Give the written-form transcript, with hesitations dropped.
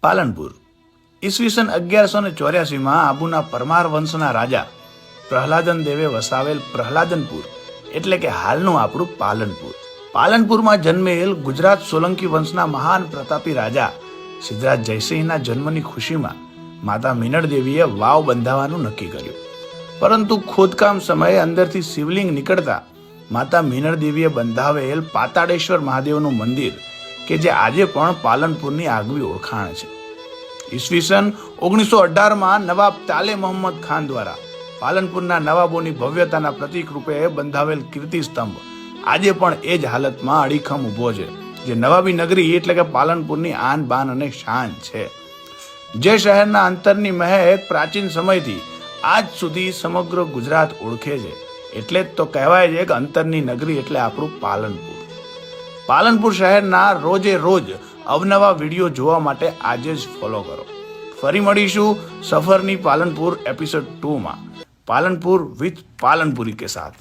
પાલનપુર ઈસવીસન 1184 આબુના પરમાર વંશના રાજા પ્રહલાદન દેવે વસાવેલ પ્રહલાદનપુર એટલે કે હાલનું આપણું પાલનપુર. પાલનપુરમાં જન્મેલ ગુજરાત સોલંકી વંશના મહાન પ્રતાપી રાજા સિદ્ધરાજ જયસિંહના જન્મની ખુશીમાં માતા મીનળ દેવીએ વાવ બંધાવવાનું નક્કી કર્યું. પરંતુ ખોદકામ સમયે અંદરથી શિવલિંગ નીકળતા માતા મીનળ દેવીએ બંધાવેલ પાતાળેશ્વર મહાદેવનું મંદિર કે જે આજે પણ પાલનપુરની આગવી ઓળખાણ છે. ઈસવીસન 1918 નવાબ તાલે મોહમ્મદ ખાન દ્વારા પાલનપુરના નવાબોની ભવ્યતાના પ્રતીક રૂપે બંધાવેલ કીર્તિ સ્તંભ આજે પણ એ જ હાલતમાં અડીખમ ઊભો છે, જે નવાબી નગરી એટલે કે પાલનપુરની આન બાન અને શાન છે. જે શહેરના અંતરની મહેક પ્રાચીન સમયથી આજ સુધી સમગ્ર ગુજરાત ઓળખે છે. એટલે જ તો કહેવાય છે કે અંતરની નગરી એટલે આપણું પાલનપુર. પાલનપુર શહેરના રોજે રોજ અવનવા વિડીયો જોવા માટે આજે જ ફોલો કરો. ફરી મળીશું સફરની પાલનપુર એપિસોડ 2 માં. પાલનપુર વિથ પાલનપુરી કે સાથ.